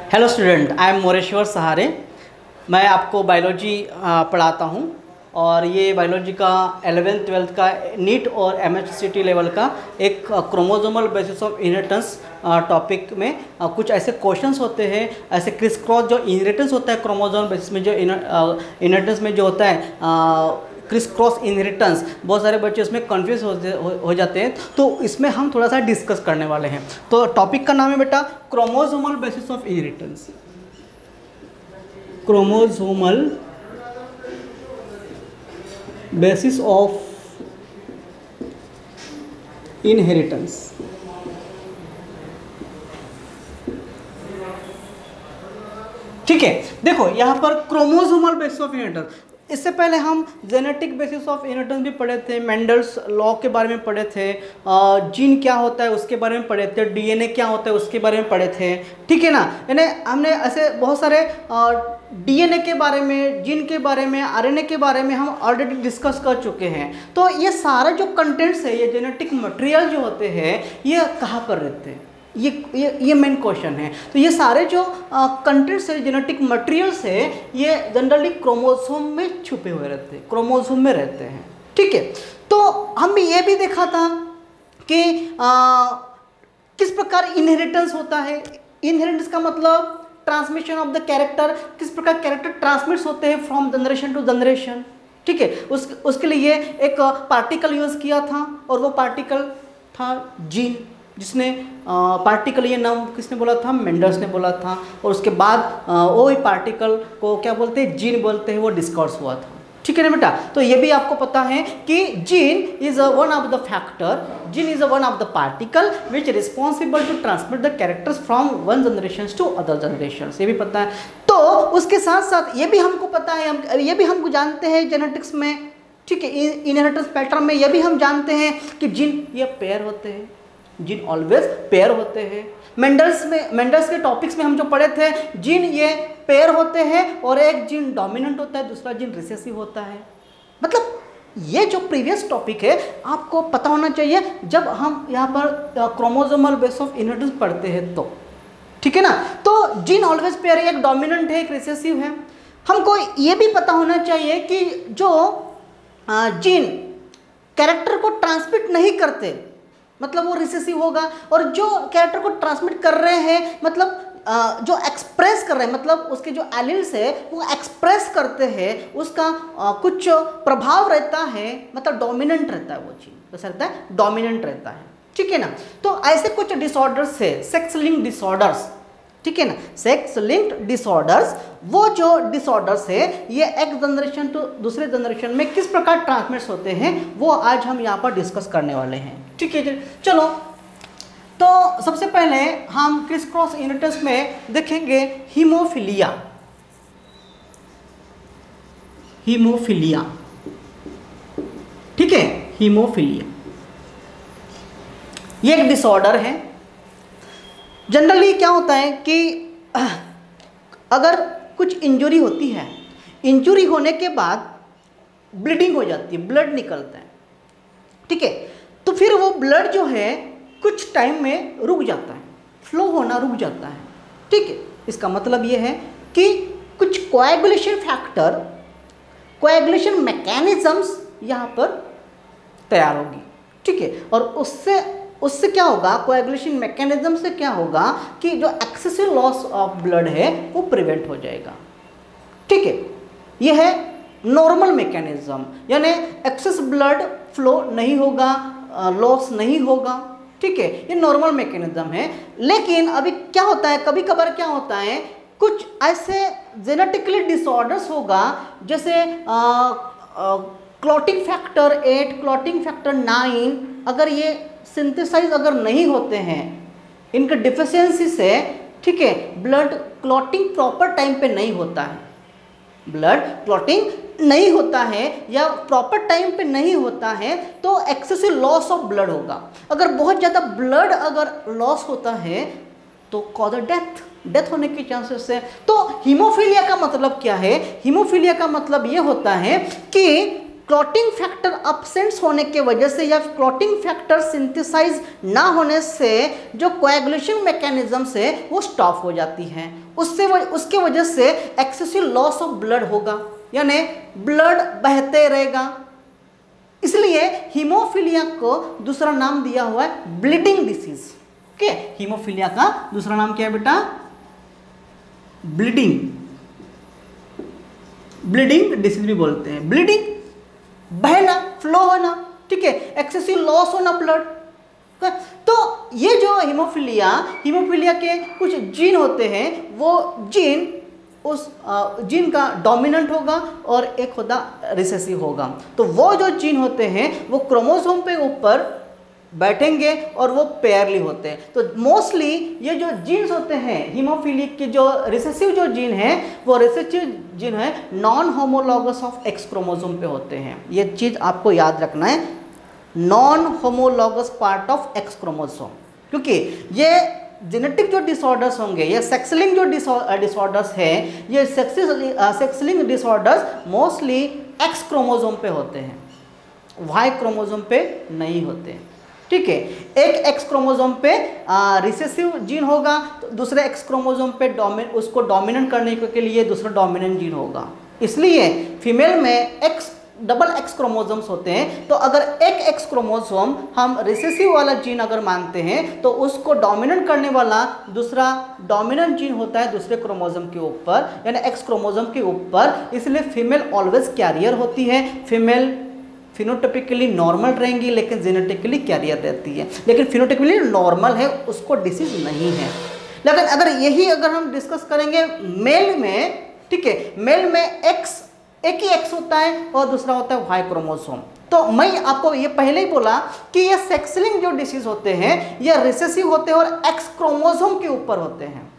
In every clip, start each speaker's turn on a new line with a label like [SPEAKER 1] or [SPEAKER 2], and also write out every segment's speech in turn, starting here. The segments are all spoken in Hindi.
[SPEAKER 1] Hello student, I am Moreshwar सहारे। मैं आपको बायोलॉजी पढ़ाता हूँ और ये बायोलॉजी का 11th 12th का नीट और MHCT लेवल का एक chromosomal basis of inheritance topic में कुछ ऐसे क्वेश्चंस होते हैं, ऐसे क्रिस क्रॉस जो इनहेरिटेंस होता है क्रोमोसोमल बेसिस में, जो इनहेरिटेंस में जो होता है क्रिस क्रॉस इनहेरिटेंस, बहुत सारे बच्चे उसमें कन्फ्यूज हो जाते हैं। तो इसमें हम थोड़ा सा डिस्कस करने वाले हैं। तो टॉपिक का नाम है बेटा chromosomal basis of inheritance. Chromosomal basis of inheritance. ठीक है, देखो यहाँ पर क्रोमोसोमल बेसिस ऑफ इनहेरिटेंस। इससे पहले हम जेनेटिक बेसिस ऑफ इनहेरिटेंस भी पढ़े थे, मेंडल्स लॉ के बारे में पढ़े थे, जीन क्या होता है उसके बारे में पढ़े थे, डीएनए क्या होता है उसके बारे में पढ़े थे। ठीक है ना, यानी हमने ऐसे बहुत सारे डीएनए के बारे में, जीन के बारे में, आरएनए के बारे में हम ऑलरेडी डिस्कस कर चुके हैं। तो ये सारा जो कंटेंट्स है, ये जेनेटिक मटेरियल जो होते हैं, ये कहाँ पर रहते हैं, ये मेन क्वेश्चन है। तो ये सारे जो कंटेंट्स है, जेनेटिक मटेरियल्स है, ये जनरली क्रोमोसोम में छुपे हुए रहते हैं, क्रोमोसोम में रहते हैं। ठीक है, तो हमने ये भी देखा था कि किस प्रकार इनहेरिटेंस होता है। इनहेरिटेंस का मतलब ट्रांसमिशन ऑफ द कैरेक्टर, किस प्रकार कैरेक्टर ट्रांसमिट्स होते हैं फ्रॉम जनरेशन टू जनरेशन। ठीक है, उसके लिए एक पार्टिकल यूज़ किया था और वो पार्टिकल था जीन, जिसने पार्टिकल, ये नाम किसने बोला था, मेंडल्स ने बोला था। और उसके बाद वो ही पार्टिकल को क्या बोलते हैं, जीन बोलते हैं, वो डिस्कस हुआ था। ठीक है ना बेटा, तो ये भी आपको पता है कि gene is one of the factor, gene is one of the particle which responsible to transmit the characters from one generation to other generation, ये भी पता है। तो उसके साथ साथ ये भी हमको पता है, ये भी हम जानते हैं जेनेटिक्स में, ठीक है, इनहेरिटेंस पैटर्न में ये भी हम जानते हैं कि जीन ये पेयर होते हैं, जीन ऑलवेज पेयर होते हैं। मेंडल्स के टॉपिक्स में हम जो पढ़े थे, जीन ये पेयर होते हैं और एक जीन डोमिनेंट होता है, दूसरा जीन रिसेसिव होता है। मतलब ये जो प्रीवियस टॉपिक है आपको पता होना चाहिए जब हम यहाँ पर क्रोमोसोमल बेस ऑफ इनहेरिटेंस पढ़ते हैं तो। ठीक है ना, तो जीन ऑलवेज पेयर है, एक डोमिनेंट है, एक रिसेसिव है। हमको ये भी पता होना चाहिए कि जो जीन कैरेक्टर को ट्रांसमिट नहीं करते, मतलब वो रिसेसिव होगा, और जो कैरेक्टर को ट्रांसमिट कर रहे हैं, मतलब जो एक्सप्रेस कर रहे हैं, मतलब उसके जो एलिल्स है वो एक्सप्रेस करते हैं, उसका कुछ प्रभाव रहता है, मतलब डोमिनेंट रहता है वो चीज, कैसा रहता है, डोमिनेंट रहता है। ठीक है ना, तो ऐसे कुछ डिसऑर्डर्स है, सेक्स लिंक्ड डिसऑर्डर्स। ठीक है ना, सेक्स लिंक्ड डिसऑर्डर्स, वो जो डिसऑर्डर्स है ये एक जनरेशन टू दूसरे जनरेशन में किस प्रकार ट्रांसमिट्स होते हैं, वो आज हम यहाँ पर डिस्कस करने वाले हैं। ठीक है, चलो, तो सबसे पहले हम क्रिस क्रॉस इनहेरिटेंस में देखेंगे हीमोफिलिया। हीमोफिलिया, ठीक है, हीमोफिलिया ये एक डिसऑर्डर है। जनरली क्या होता है कि अगर कुछ इंजरी होती है, इंजरी होने के बाद ब्लीडिंग हो जाती है, ब्लड निकलता है। ठीक है, तो फिर वो ब्लड जो है कुछ टाइम में रुक जाता है, फ्लो होना रुक जाता है। ठीक है, इसका मतलब ये है कि कुछ कोएगुलेशन फैक्टर, कोएगुलेशन मैकेनिज्म्स यहाँ पर तैयार होगी। ठीक है, और उससे क्या होगा, कोएगुलेशन मैकेनिज्म से क्या होगा कि जो एक्सेसिव लॉस ऑफ ब्लड है वो प्रिवेंट हो जाएगा। ठीक है, यह है नॉर्मल मैकेनिज्म, यानी एक्सेस ब्लड फ्लो नहीं होगा, लॉस नहीं होगा। ठीक है, ये नॉर्मल मैकेनिज्म है। लेकिन अभी क्या होता है, कभी कभार क्या होता है, कुछ ऐसे जेनेटिकली डिसऑर्डर्स होगा, जैसे क्लॉटिंग फैक्टर 8, क्लॉटिंग फैक्टर 9, अगर ये सिंथेसाइज अगर नहीं होते हैं, इनके डिफिशियंसी से, ठीक है, ब्लड क्लॉटिंग प्रॉपर टाइम पे नहीं होता है, ब्लड क्लॉटिंग नहीं होता है या प्रॉपर टाइम पे नहीं होता है, तो एक्सेसिव लॉस ऑफ ब्लड होगा। अगर बहुत ज़्यादा ब्लड अगर लॉस होता है तो कॉज डेथ होने के चांसेस है। तो हीमोफीलिया का मतलब क्या है, हीमोफीलिया का मतलब ये होता है कि क्लॉटिंग फैक्टर अपसेंट्स होने के वजह से या क्लॉटिंग फैक्टर सिंथेसाइज ना होने से जो कोएगुलेशन मैकेनिज्म है वो स्टॉप हो जाती हैं, उसके वजह से एक्सेसिव लॉस ऑफ ब्लड होगा, यानी ब्लड बहते रहेगा। इसलिए हीमोफीलिया को दूसरा नाम दिया हुआ है ब्लीडिंग डिसीज। ओके, हीमोफीलिया का दूसरा नाम क्या है बेटा? ब्लीडिंग डिसीज भी बोलते हैं। ब्लीडिंग, बहना, फ्लो होना, ठीक है, एक्सेसिव लॉस होना ब्लड। तो ये जो हीमोफीलिया के कुछ जीन होते हैं, वो जीन उस जीन का डोमिनेंट होगा और एक होता रिसेसिव होगा। तो वो जो जीन होते हैं वो क्रोमोसोम पे ऊपर बैठेंगे और वो पेयरली होते हैं। तो मोस्टली ये जो जीन्स होते हैं हीमोफीलिक के, जो रिसेसिव जो जीन है वो रिसेसिव जीन है non homologous of x chromosome पे होते हैं। ये चीज़ आपको याद रखना है, non homologous part of x chromosome, क्योंकि ये जेनेटिक जो डिसऑर्डर्स होंगे, ये सेक्स लिंक जो डिसऑर्डर्स है, ये sex link disorders mostly x chromosome पे होते हैं, वाई क्रोमोसोम पे नहीं होते। ठीक है, एक एक्स क्रोमोसोम पे रिसेसिव जीन होगा, तो दूसरे एक्स क्रोमोसोम पे उसको डोमिनेंट करने के लिए दूसरा डोमिनेंट जीन होगा। इसलिए फीमेल में डबल एक्स क्रोमोसोम्स होते हैं। तो अगर एक एक्स क्रोमोसोम हम रिसेसिव वाला जीन अगर मानते हैं तो उसको डोमिनेंट करने वाला दूसरा डोमिनेंट जीन होता है दूसरे क्रोमोसोम के ऊपर, यानी एक्स क्रोमोसोम के ऊपर। इसलिए फीमेल ऑलवेज कैरियर होती है। फीमेल फिनोटाइपिकली नॉर्मल रहेंगी लेकिन जेनेटिकली कैरियर रहती है, लेकिन फिनोटाइपिकली नॉर्मल है, उसको डिसीज नहीं है। लेकिन अगर हम डिस्कस करेंगे मेल में, ठीक है, मेल में एक ही एक्स होता है और दूसरा होता है वाई क्रोमोसोम। तो मैं आपको ये पहले ही बोला कि ये सेक्स लिंक जो डिसीज होते हैं ये रिसेसिव होते हैं और एक्स क्रोमोसोम के ऊपर होते हैं।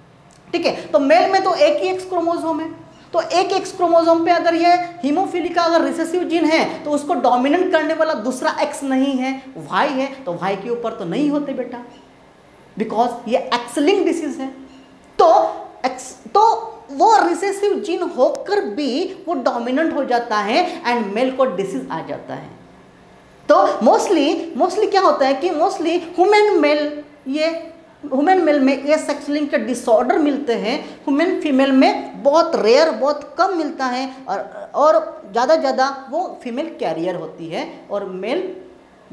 [SPEAKER 1] ठीक है, तो मेल में तो एक ही एक्स क्रोमोसोम है, तो एक एक्स क्रोमोसोम पे अगर ये हीमोफीलिया का अगर रिसेसिव जीन है तो उसको डोमिनेंट करने वाला दूसरा एक्स नहीं है, वाई है, तो वाई के ऊपर तो नहीं होते बेटा, बिकॉज ये एक्स लिंक डिसीज है। तो वो रिसेसिव जीन होकर भी वो डोमिनेंट हो जाता है एंड मेल को डिसीज आ जाता है। तो मोस्टली क्या होता है कि मोस्टली ह्यूमन मेल में ये सेक्स लिंक के डिसऑर्डर मिलते हैं, ह्यूमन फीमेल में बहुत रेयर, बहुत कम मिलता है, और ज़्यादा वो फीमेल कैरियर होती है और मेल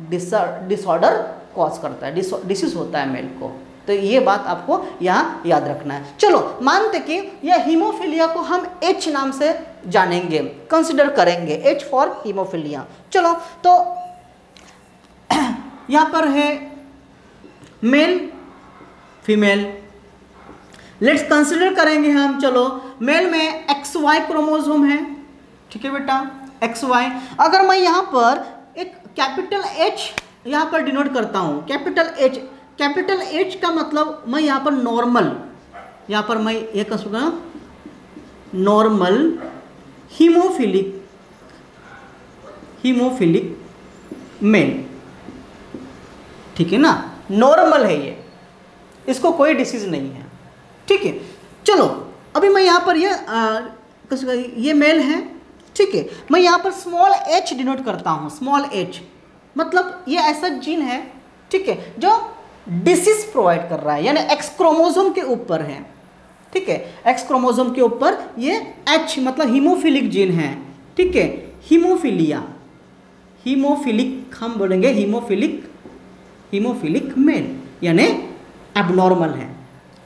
[SPEAKER 1] डिसऑर्डर कॉज करता है, डिसीज होता है मेल को। तो ये बात आपको यहाँ याद रखना है। चलो मानते कि यह हीमोफीलिया को हम H नाम से जानेंगे, कंसिडर करेंगे, H फॉर हीमोफीलिया। चलो तो यहाँ पर है मेल फीमेल, लेट्स कंसिडर करेंगे हम। चलो मेल में XY क्रोमोसोम है, ठीक है बेटा, XY। अगर मैं यहाँ पर एक कैपिटल H यहाँ पर डिनोट करता हूँ, कैपिटल H का मतलब मैं यहाँ पर नॉर्मल, यहाँ पर मैं ये कह सकूँगा नॉर्मल हीमोफिलिक मेल, ठीक है ना, नॉर्मल है ये, इसको कोई डिसीज नहीं है। ठीक है, चलो अभी मैं यहाँ पर ये मेल है, ठीक है, मैं यहाँ पर स्मॉल h डिनोट करता हूँ। स्मॉल h मतलब ये ऐसा जीन है, ठीक है, जो डिसीज प्रोवाइड कर रहा है, यानी एक्स क्रोमोसोम के ऊपर है। ठीक है, एक्स क्रोमोसोम के ऊपर ये H मतलब हीमोफिलिक जीन है। ठीक है, हीमोफिलिक हम बोलेंगे हीमोफिलिक मेल, यानी एबनॉर्मल है,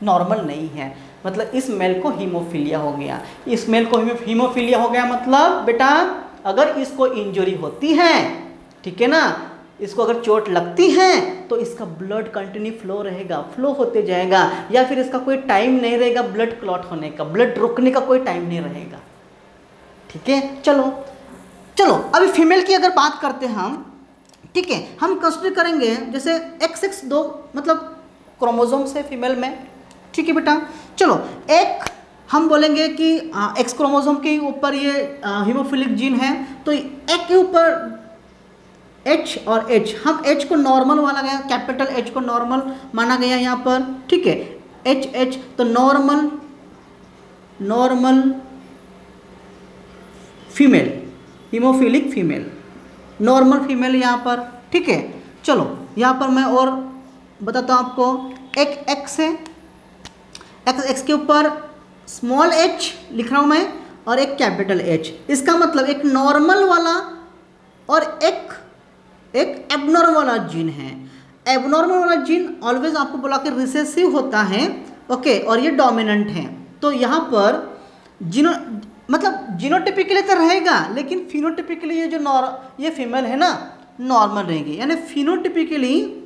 [SPEAKER 1] नॉर्मल नहीं है, मतलब इस मेल को हीमोफीलिया हो गया। इस मेल को हीमोफीलिया हो गया मतलब बेटा अगर इसको इंजरी होती है, ठीक है ना, इसको अगर चोट लगती है तो इसका ब्लड कंटिन्यू फ्लो होते जाएगा, या फिर इसका कोई टाइम नहीं रहेगा ब्लड क्लॉट होने का, ब्लड रुकने का कोई टाइम नहीं रहेगा। ठीक है, चलो अभी फीमेल की अगर बात करते हैं हम, ठीक है, हम कंसिडर करेंगे जैसे XX 2 मतलब क्रोमोसोम से फीमेल में। ठीक है बेटा, चलो एक हम बोलेंगे कि एक्स क्रोमोसोम के ऊपर ये हीमोफिलिक जीन है, तो एक के ऊपर H और H, हम H को नॉर्मल माना गया, कैपिटल H को नॉर्मल माना गया यहाँ पर। ठीक है, H तो normal female, haemophilic female, normal female यहाँ पर, ठीक है। चलो यहाँ पर मैं और बताता हूँ आपको, एक एक्स है, एक्स के ऊपर स्मॉल एच लिख रहा हूँ मैं और एक कैपिटल एच। इसका मतलब एक नॉर्मल वाला और एक एबनॉर्मल वाला जीन है। एबनॉर्मल वाला जीन ऑलवेज आपको बोला कि रिसेसिव होता है, ओके, और ये डोमिनेंट है। तो यहाँ पर जीनोटिपिकली तो रहेगा, लेकिन फिनोटिपिकली ये जो ये फीमेल है ना नॉर्मल रहेगी, यानी फिनोटिपिकली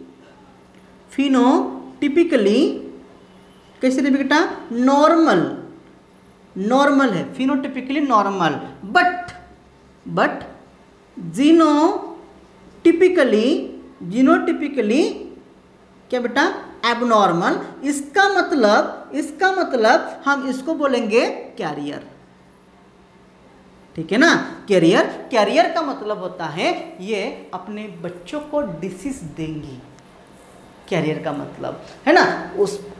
[SPEAKER 1] कैसे रहेगी बेटा, नॉर्मल है, फिनोटिपिकली नॉर्मल, बट जीनोटिपिकली क्या बेटा, एबनॉर्मल। इसका मतलब हम इसको बोलेंगे कैरियर, ठीक है ना। कैरियर का मतलब होता है ये अपने बच्चों को डिसीज देंगी, कैरियर का मतलब है ना।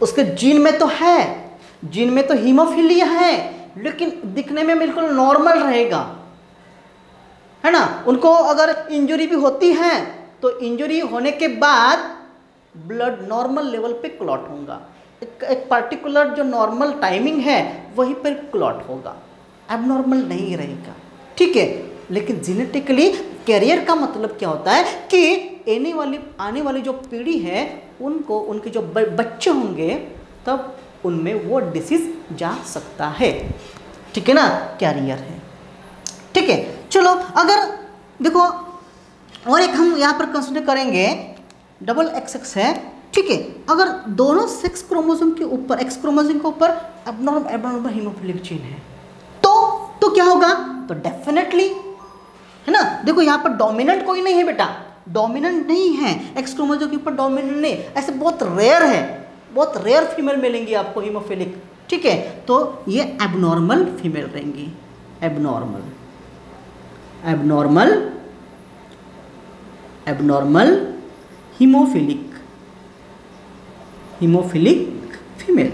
[SPEAKER 1] उसके जीन में तो है, जीन में तो हीमोफीलिया है, लेकिन दिखने में बिल्कुल नॉर्मल रहेगा, है ना। उनको अगर इंजरी भी होती है तो इंजरी होने के बाद ब्लड नॉर्मल लेवल पे क्लॉट होगा, एक पर्टिकुलर जो नॉर्मल टाइमिंग है वहीं पर क्लॉट होगा, एबनॉर्मल नहीं रहेगा, ठीक है। लेकिन जेनेटिकली कैरियर का मतलब क्या होता है कि आने वाली जो पीढ़ी है उनको, उनके जो बच्चे होंगे तब उनमें वो डिसीज जा सकता है, ठीक है ना, कैरियर है, ठीक है। चलो अगर देखो और एक हम यहाँ पर कंसिडर करेंगे, डबल XX है, ठीक है। अगर दोनों सेक्स क्रोमोसोम के ऊपर, एक्स क्रोमोसोम के ऊपर एबनॉर्मल हीमोफिलिक जीन है तो क्या होगा, तो डेफिनेटली, है ना। देखो यहाँ पर डोमिनेंट कोई नहीं है बेटा, डोमिनेंट नहीं है, एक्स क्रोमोसोम के ऊपर डोमिनेंट नहीं, ऐसे बहुत रेयर है, बहुत रेयर फीमेल मिलेंगी आपको हीमोफिलिक, ठीक है। तो ये एबनॉर्मल फीमेल रहेंगी, एबनॉर्मल हीमोफिलिक फीमेल,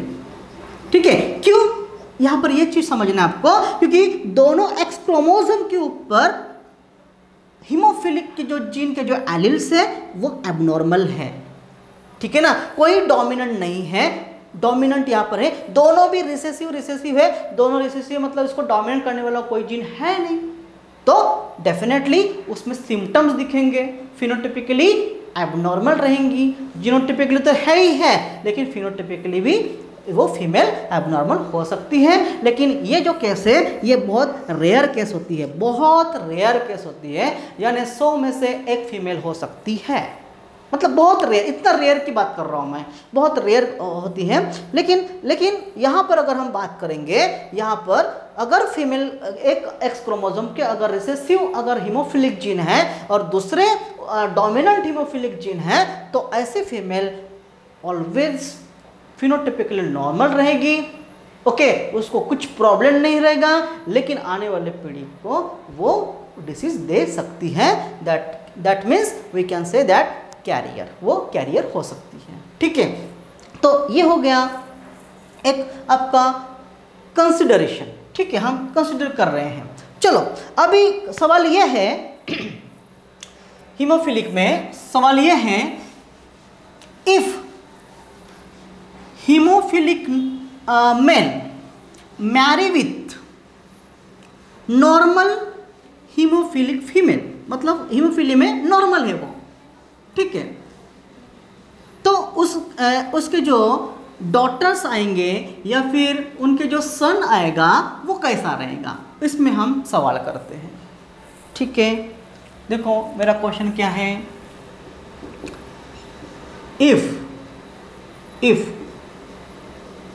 [SPEAKER 1] ठीक है। क्यों, यहां पर यह चीज समझना आपको, क्योंकि दोनों एक्स क्रोमोसोम के ऊपर हीमोफिलिक के जो जीन के जो एलिल्स है वो एबनॉर्मल है, ठीक है ना, कोई डोमिनेंट नहीं है। डोमिनेंट यहाँ पर है, दोनों भी रिसेसिव है, दोनों रिसेसिव मतलब इसको डोमिनेट करने वाला कोई जीन है नहीं, तो डेफिनेटली उसमें सिम्टम्स दिखेंगे, फिनोटिपिकली एबनॉर्मल रहेंगी। जीनोटिपिकली तो है ही है, लेकिन फिनोटिपिकली भी वो फीमेल एबनॉर्मल हो सकती है। लेकिन ये जो केस है ये बहुत रेयर केस होती है, बहुत रेयर केस होती है, यानी 100 में से एक फीमेल हो सकती है, मतलब बहुत रेयर, इतना रेयर की बात कर रहा हूँ मैं, बहुत रेयर होती है। लेकिन यहाँ पर अगर हम बात करेंगे, यहाँ पर अगर फीमेल एक एक्स क्रोमोसोम के अगर रिसेसिव अगर हीमोफिलिक जीन है और दूसरे डोमिनेंट हीमोफिलिक जीन है, तो ऐसे फीमेल ऑलवेज फिनोटिपिकली नॉर्मल रहेगी, ओके, उसको कुछ प्रॉब्लम नहीं रहेगा, लेकिन आने वाले पीढ़ी को वो डिसीज दे सकती है। That means we can say that carrier, वो कैरियर हो सकती है, ठीक है। तो ये हो गया एक आपका कंसिडरेशन, ठीक है, हम कंसिडर कर रहे हैं। चलो अभी सवाल यह है हीमोफिलिक में, सवाल यह है if haemophilic man marry with normal haemophilic female, मतलब हीमोफिली में नॉर्मल है वो, ठीक है, तो उसके जो डॉटर्स आएंगे या फिर उनके जो सन आएगा वो कैसा रहेगा, इसमें हम सवाल करते हैं, ठीक है। देखो मेरा क्वेश्चन क्या है, if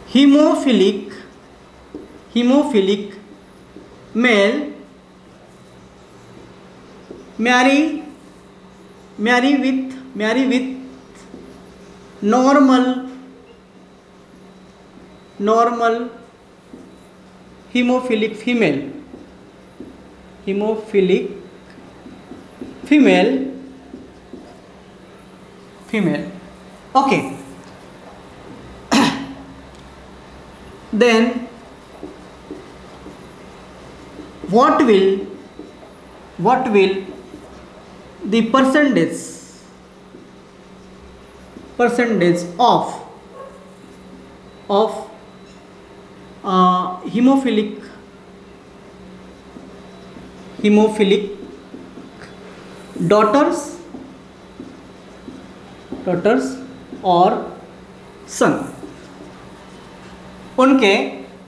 [SPEAKER 1] haemophilic male marry with normal hemophilic female, okay, then what will the percentage of hemophilic daughters और सन, उनके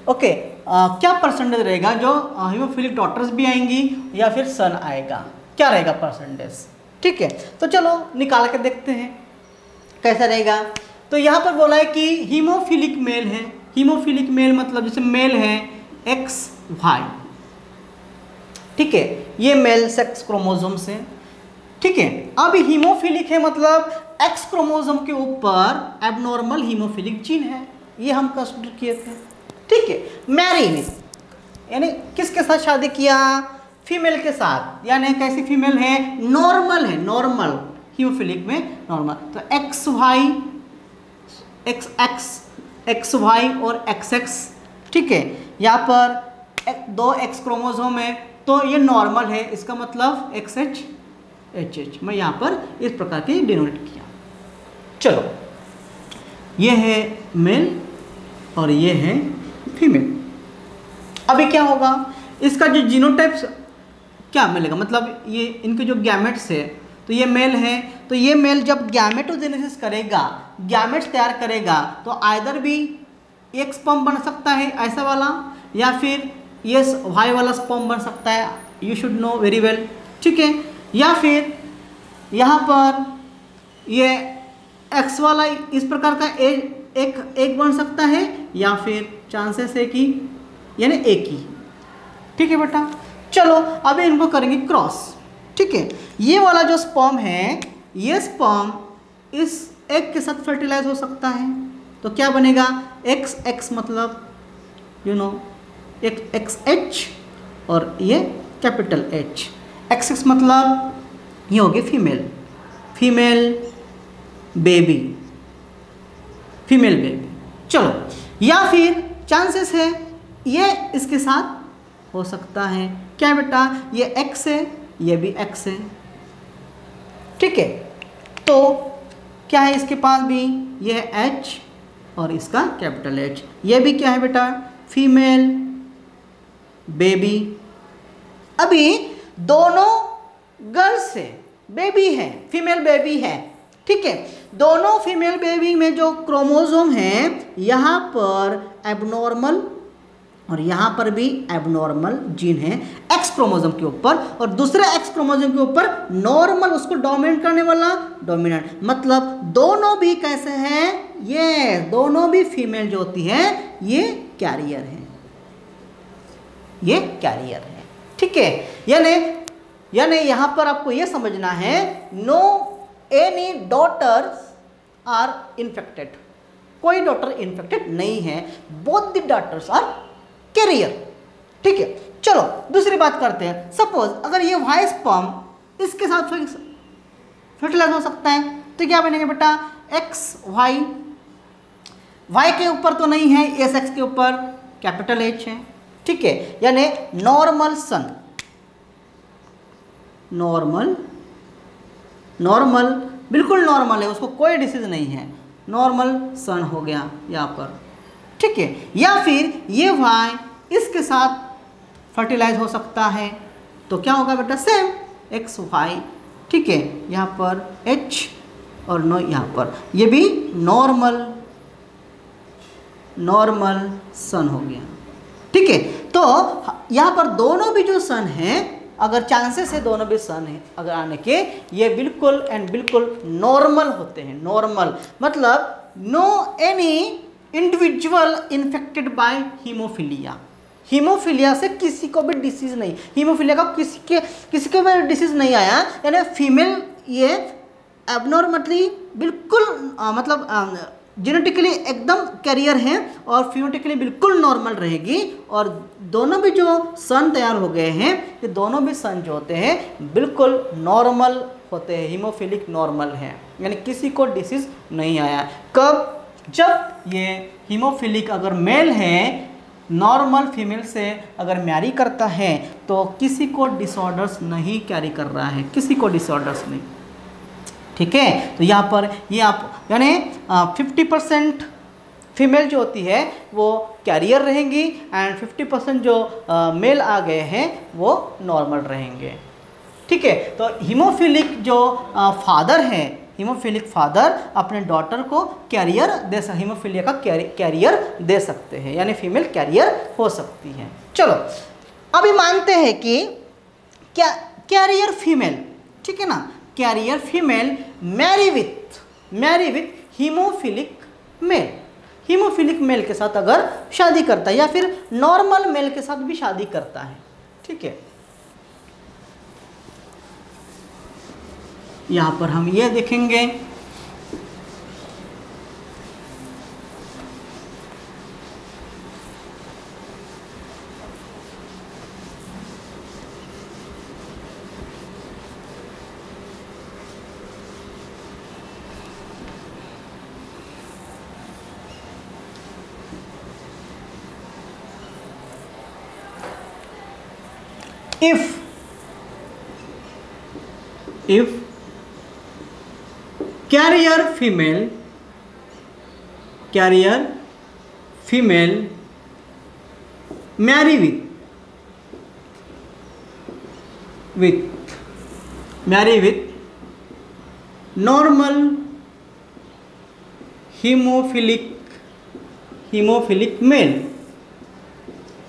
[SPEAKER 1] ओके क्या परसेंटेज रहेगा, जो हीमोफिलिक डॉटर्स भी आएंगी या फिर सन आएगा, क्या रहेगा परसेंटेज। ठीक है, तो चलो निकाल के देखते हैं कैसा रहेगा। तो यहाँ पर बोला है कि हीमोफिलिक मेल है, हीमोफिलिक मेल मतलब जैसे मेल है XY, ठीक है, ये मेल सेक्स क्रोमोसोम से। ठीक है, अब हीमोफिलिक है मतलब X क्रोमोसोम के ऊपर एबनॉर्मल हीमोफिलिक जीन है, ये हम कंसिडर किए थे। ठीक है, मैरिड यानी किसके साथ शादी किया, फीमेल के साथ, यानी कैसी फीमेल है, नॉर्मल है, नॉर्मल हीमोफिलिक में नॉर्मल। तो XY और XX, ठीक है, यहाँ पर 2 X क्रोमोसोम है तो ये नॉर्मल है, इसका मतलब XH मैं यहाँ पर इस प्रकार के डिनोट किया। चलो, ये है मेल और ये है फीमेल। अभी क्या होगा, इसका जो जीनोटाइप्स क्या मिलेगा, मतलब ये इनके जो गैमेट्स है, तो ये मेल है, तो ये मेल जब गैमेटोजेनेसिस करेगा, गैमेट्स तैयार करेगा, तो आइदर भी एक स्पर्म बन सकता है ऐसा वाला, या फिर ये वाई वाला स्पर्म बन सकता है, you should know very well. ठीक है, या फिर यहाँ पर ये एक्स वाला इस प्रकार का एक बन सकता है, या फिर चांसेस है कि यानी एक ही। ठीक है बेटा, चलो अभी इनको करेंगे क्रॉस। ठीक है, ये वाला जो स्पर्म है, ये स्पर्म इस एग के साथ फर्टिलाइज हो सकता है, तो क्या बनेगा, XX मतलब यू नो XH और ये कैपिटल H। XX मतलब ये होगी फीमेल बेबी। चलो, या फिर चांसेस है ये इसके साथ हो सकता है, क्या बेटा, ये X है, ये भी X है। ठीक है, तो क्या है इसके पास भी, ये है H और इसका कैपिटल H, ये भी क्या है बेटा, फीमेल बेबी। अभी दोनों गर्ल्स है, बेबी है, फीमेल बेबी है। ठीक है, दोनों फीमेल बेबी में जो क्रोमोसोम है, यहाँ पर एबनॉर्मल और यहाँ पर भी एबनॉर्मल जीन है X क्रोमोसोम के ऊपर, और दूसरे X क्रोमोसोम के ऊपर नॉर्मल, उसको डोमिनेट करने वाला डोमिनेंट, मतलब दोनों भी कैसे हैं, ये दोनों भी फीमेल जो होती है ये कैरियर है, ये कैरियर है। ठीक है, यानी यहाँ पर आपको ये समझना है, no any daughters are infected, कोई डॉटर इन्फेक्टेड नहीं है, both the daughters are carrier. ठीक है, चलो दूसरी बात करते हैं। सपोज अगर ये वाई स्पर्म इसके साथ फर्टिलाइज हो सकता है, तो क्या बनेगा बेटा, XY, वाई के ऊपर तो नहीं है, SX के ऊपर कैपिटल H है। ठीक है, यानी नॉर्मल सन, नॉर्मल बिल्कुल नॉर्मल है, उसको कोई डिसीज नहीं है, नॉर्मल सन हो गया यहाँ पर। ठीक है, या फिर ये वाई इसके साथ फर्टिलाइज हो सकता है, तो क्या होगा बेटा, सेम XY। ठीक है, यहाँ पर H और नो यहाँ पर ये भी नॉर्मल सन हो गया। ठीक है, तो यहाँ पर दोनों भी जो सन हैं, अगर चांसेस है दोनों भी सन है अगर आने के, ये बिल्कुल एंड बिल्कुल नॉर्मल होते हैं। नॉर्मल मतलब no any individual infected by haemophilia से किसी को भी डिसीज नहीं, हीमोफीलिया का किसी के भी डिसीज नहीं आया, यानी फीमेल ये एबनॉर्मली बिल्कुल मतलब जेनेटिकली एकदम कैरियर है और फिनोटिकली बिल्कुल नॉर्मल रहेगी, और दोनों भी जो सन तैयार हो गए हैं, ये दोनों भी सन जो होते हैं बिल्कुल नॉर्मल होते हैं, हीमोफिलिक नॉर्मल हैं, यानी किसी को डिसीज नहीं आया। कब, जब ये हीमोफिलिक अगर मेल है नॉर्मल फीमेल से अगर मैरी करता है तो किसी को डिसऑर्डर्स नहीं कैरी कर रहा है, किसी को डिसऑर्डर्स नहीं। ठीक है, तो यहाँ पर ये आप यानी 50% फीमेल जो होती है वो कैरियर रहेंगी एंड 50% जो मेल आ गए हैं वो नॉर्मल रहेंगे। ठीक है, तो हीमोफिलिक जो फादर है, हीमोफिलिक फादर अपने डॉटर को कैरियर दे सकते, हीमोफिलिया का कैरियर दे सकते हैं, यानी फीमेल कैरियर हो सकती है। चलो अभी मानते हैं कि क्या कैरियर फीमेल, ठीक है ना, carrier female marry with haemophilic male, haemophilic male के साथ अगर शादी करता है या फिर नॉर्मल मेल के साथ भी शादी करता है। ठीक है, यहाँ पर हम ये देखेंगे if carrier female marry with normal hemophilic male,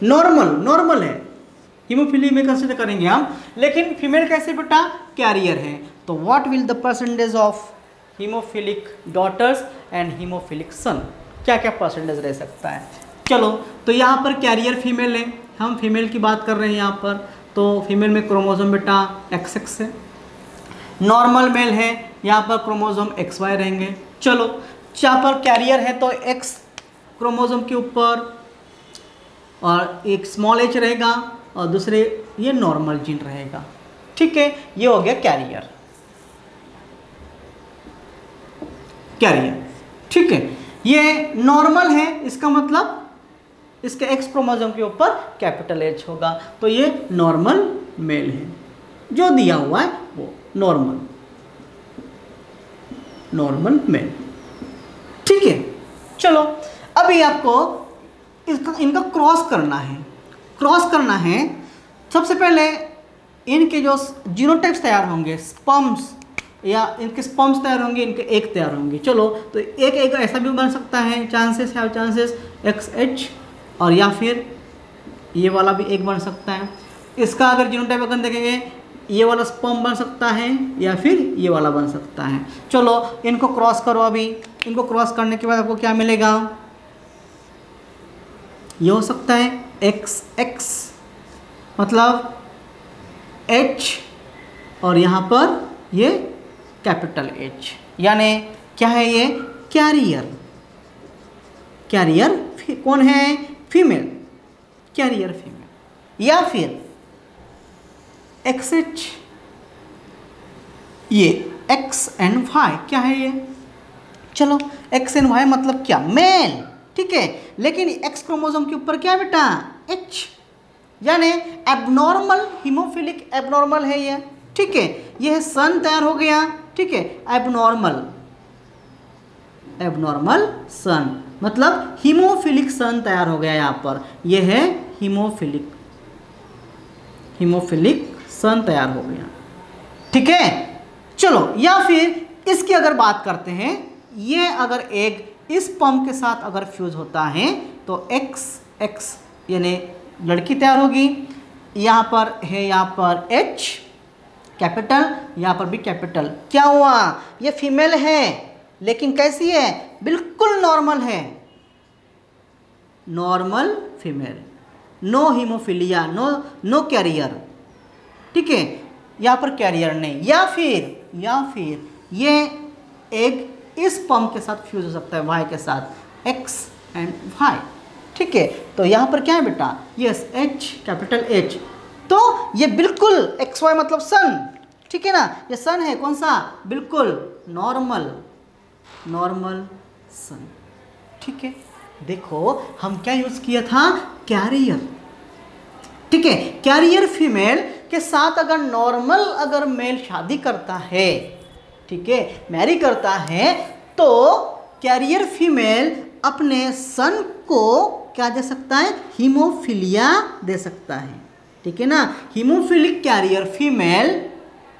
[SPEAKER 1] normal है, हीमोफिली में कंसिडर करेंगे हम, लेकिन फीमेल कैसे बेटा कैरियर है, तो what will the percentage of haemophilic daughters and haemophilic son, क्या क्या परसेंटेज रह सकता है। चलो तो यहाँ पर कैरियर फीमेल है, हम फीमेल की बात कर रहे हैं यहाँ पर, तो फीमेल में क्रोमोसोम बेटा XX है, नॉर्मल मेल है यहाँ पर क्रोमोसोम XY रहेंगे। चलो यहाँ पर कैरियर है तो X क्रोमोसोम के ऊपर और एक स्मॉल h रहेगा और दूसरे ये नॉर्मल जीन रहेगा। ठीक है, ये हो गया कैरियर। ठीक है, ये नॉर्मल है, इसका मतलब इसके X क्रोमोसोम के ऊपर कैपिटल H होगा, तो ये नॉर्मल मेल है, जो दिया हुआ है वो नॉर्मल मेल। ठीक है, चलो अभी आपको इनका क्रॉस करना है। सबसे पहले इनके जो जीनोटाइप्स तैयार होंगे, स्पर्म्स या इनके स्पर्म्स तैयार होंगे, इनके एग तैयार होंगे। चलो तो एक ऐसा भी बन सकता है, चांसेस XH, और या फिर ये वाला भी एक बन सकता है। इसका अगर जीनोटाइप अगर देखेंगे, ये वाला स्पर्म बन सकता है या फिर ये वाला बन सकता है। चलो इनको क्रॉस करो। अभी इनको क्रॉस करने के बाद आपको क्या मिलेगा, ये हो सकता है XX मतलब H और यहाँ पर ये कैपिटल H, यानी क्या है ये कैरियर कौन है, फीमेल, कैरियर फीमेल। या फिर XH, ये X and Y क्या है ये, चलो X and Y मतलब क्या, मेल। ठीक है, लेकिन X क्रोमोसोम के ऊपर क्या बेटा H, यानी एबनॉर्मल हीमोफिलिक एबनॉर्मल है ये। ठीक है, यह सन तैयार हो गया। ठीक है, एबनॉर्मल सन मतलब हीमोफिलिक सन तैयार हो गया यहाँ पर, यह है हीमोफिलिक सन तैयार हो गया। ठीक है, चलो या फिर इसकी अगर बात करते हैं, ये अगर एग इस स्पर्म के साथ अगर फ्यूज होता है तो XX यानी लड़की तैयार होगी। यहाँ पर है, यहाँ पर H कैपिटल, यहाँ पर भी कैपिटल। क्या हुआ, ये फीमेल है लेकिन कैसी है, बिल्कुल नॉर्मल है, normal female, no haemophilia, no carrier. ठीक है, यहाँ पर कैरियर नहीं। या फिर ये एग इस स्पर्म के साथ फ्यूज हो सकता है, Y के साथ, X and Y। ठीक है, तो यहाँ पर क्या है बेटा, यस H कैपिटल H, तो ये बिल्कुल XY मतलब सन। ठीक है ना, ये सन है, कौन सा, बिल्कुल नॉर्मल सन। ठीक है, देखो हम क्या यूज किया था, कैरियर, ठीक है। कैरियर फीमेल के साथ अगर नॉर्मल अगर मेल शादी करता है, ठीक है, मैरी करता है, तो कैरियर फीमेल अपने सन को क्या दे सकता है, हीमोफीलिया दे सकता है, ठीक है ना। हीमोफिलिक कैरियर फीमेल,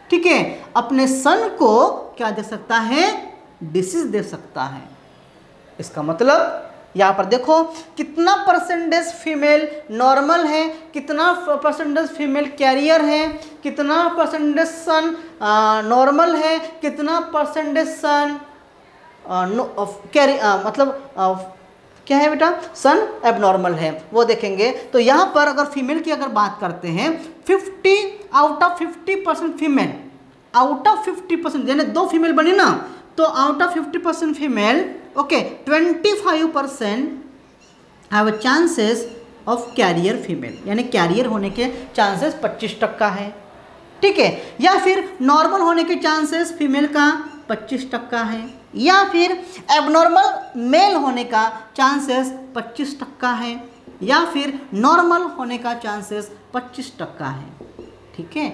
[SPEAKER 1] ठीक है, अपने सन को क्या दे सकता है, डिसीज दे सकता है। इसका मतलब यहाँ पर देखो कितना परसेंटेज फीमेल नॉर्मल है, कितना परसेंटेज फीमेल कैरियर है, कितना परसेंटेज सन नॉर्मल है, कितना परसेंटेज सन मतलब क्या है बेटा, सन एबनॉर्मल है, वो देखेंगे। तो यहाँ पर अगर फीमेल की अगर बात करते हैं, 50 out of 50% female, out of 50%, यानी 2 फीमेल बनी ना, तो out of 50% female, okay, 25% have chances of carrier female, यानी कैरियर होने के चांसेस 25% है, ठीक है। या फिर नॉर्मल होने के चांसेस फीमेल का 25% है, या फिर एबनॉर्मल मेल होने का चांसेस 25% है, या फिर नॉर्मल होने का चांसेस 25% है, ठीक है।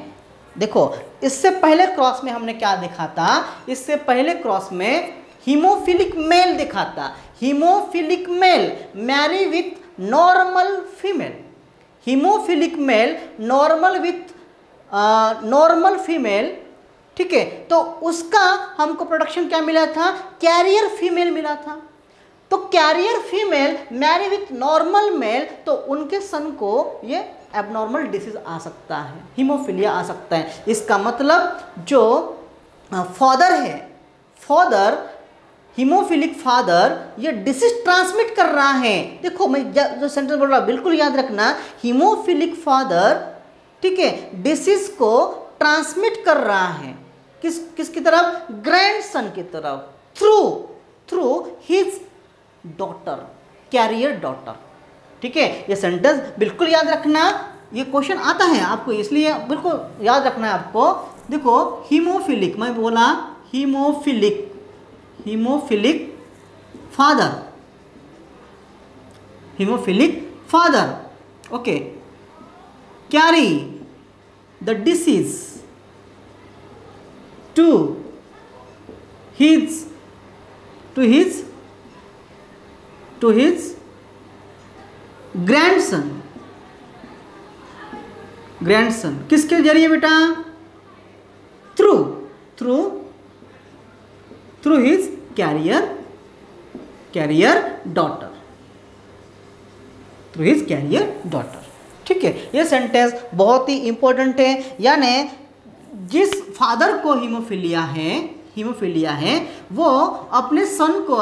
[SPEAKER 1] देखो इससे पहले क्रॉस में हमने क्या देखा था, इससे पहले क्रॉस में हीमोफिलिक मेल देखा था। Haemophilic male marry with normal female, haemophilic male normal with normal female, ठीक है। तो उसका हमको प्रोडक्शन क्या मिला था, कैरियर फीमेल मिला था। तो carrier female marry with normal male, तो उनके सन को ये एबनॉर्मल डिसीज आ सकता है, हीमोफीलिया आ सकता है। इसका मतलब जो फादर है, फादर हीमोफिलिक फादर ये डिसीज ट्रांसमिट कर रहा है। देखो मैं जो सेंटेंस बोल रहा हूँ बिल्कुल याद रखना, हीमोफिलिक फादर, ठीक है, डिसीज को ट्रांसमिट कर रहा है किसकी तरफ, ग्रैंडसन की तरफ, through his daughter, carrier daughter, ठीक है। ये सेंटेंस बिल्कुल याद रखना, ये क्वेश्चन आता है आपको, इसलिए बिल्कुल याद रखना है आपको। देखो हीमोफिलिक, मैं बोला haemophilic father, haemophilic father, okay, carry the disease to his grandson, किसके जरिए बेटा, through his carrier daughter, through his carrier daughter, ठीक है। ये सेंटेंस बहुत ही इंपॉर्टेंट है, यानी जिस फादर को हीमोफीलिया है वो अपने सन को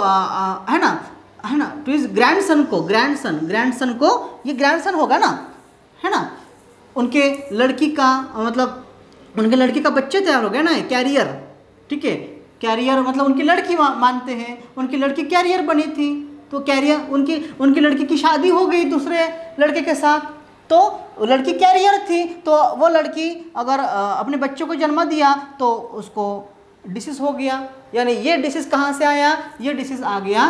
[SPEAKER 1] है ना, तो इस ग्रैंडसन को ये ग्रैंडसन होगा ना, है ना, उनके लड़की का मतलब उनके लड़की का बच्चे तैयार हो गया ना, कैरियर, ठीक है। कैरियर मतलब उनकी लड़की मानते हैं, उनकी लड़की कैरियर बनी थी, तो कैरियर उनकी लड़की की शादी हो गई दूसरे लड़के के साथ, तो लड़की कैरियर थी, तो वो लड़की अगर अपने बच्चों को जन्म दिया तो उसको डिसीज हो गया, यानी ये डिसीज कहाँ से आया, ये डिसीज आ गया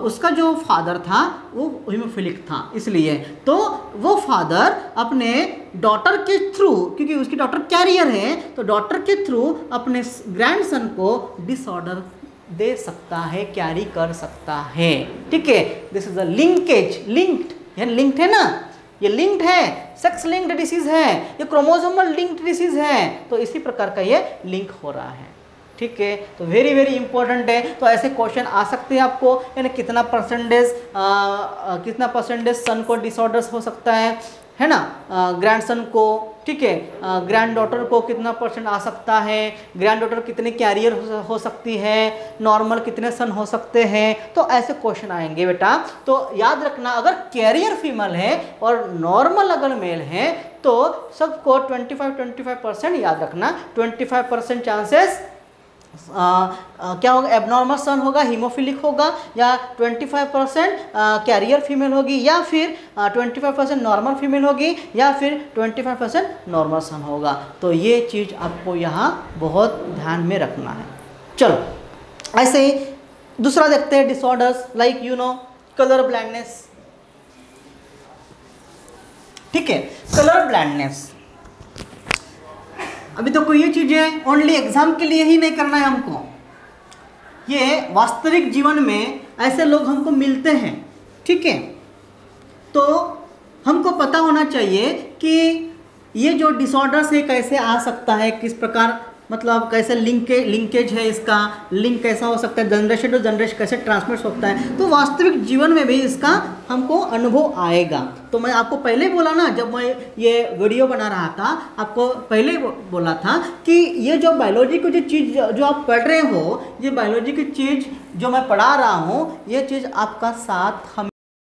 [SPEAKER 1] उसका जो फादर था वो हीमोफिलिक था, इसलिए तो वो फादर अपने डॉटर के थ्रू, क्योंकि उसकी डॉटर कैरियर है, तो डॉटर के थ्रू अपने ग्रैंडसन को डिसऑर्डर दे सकता है, कैरी कर सकता है, ठीक है। This is a linkage, linked है ना, ये लिंक्ड है, सेक्स लिंक्ड डिसीज है, ये क्रोमोसोमल लिंक्ड डिसीज है, तो इसी प्रकार का ये लिंक हो रहा है, ठीक है। तो वेरी वेरी इंपॉर्टेंट है। तो ऐसे क्वेश्चन आ सकते हैं आपको, यानी कितना परसेंटेज सन को डिसऑर्डर्स हो सकता है ना, ग्रैंडसन को, ठीक है, ग्रैंड डॉटर को कितना % आ सकता है, ग्रैंड डॉटर कितने कैरियर हो सकती है, नॉर्मल कितने सन हो सकते हैं, तो ऐसे क्वेश्चन आएंगे बेटा। तो याद रखना, अगर कैरियर फीमेल है और नॉर्मल अगर मेल है तो सबको 25% याद रखना, 25% चांसेस क्या होगा, एबनॉर्मल सन होगा, हीमोफिलिक होगा, या 25% कैरियर फीमेल होगी, या फिर 25% नॉर्मल फीमेल होगी, या फिर 25% नॉर्मल सन होगा। तो ये चीज़ आपको यहाँ बहुत ध्यान में रखना है। चलो ऐसे ही दूसरा देखते हैं, डिसऑर्डर्स लाइक कलर ब्लाइंडनेस, ठीक है, कलर ब्लाइंडनेस। अभी तो कोई ये चीजें ओनली एग्जाम के लिए ही नहीं करना है हमको, ये वास्तविक जीवन में ऐसे लोग हमको मिलते हैं, ठीक है। तो हमको पता होना चाहिए कि ये जो डिसऑर्डर्स है कैसे आ सकता है, किस प्रकार मतलब कैसे लिंकेज है, इसका लिंक कैसा हो सकता है, जनरेशन टू जनरेशन कैसे ट्रांसमिट होता है, तो वास्तविक जीवन में भी इसका हमको अनुभव आएगा। तो मैं आपको पहले बोला ना, जब मैं ये वीडियो बना रहा था आपको पहले बोला था कि ये जो बायोलॉजी की जो चीज़ जो आप पढ़ रहे हो, ये बायोलॉजी की चीज़ जो मैं पढ़ा रहा हूँ, ये चीज़ आपका साथ हम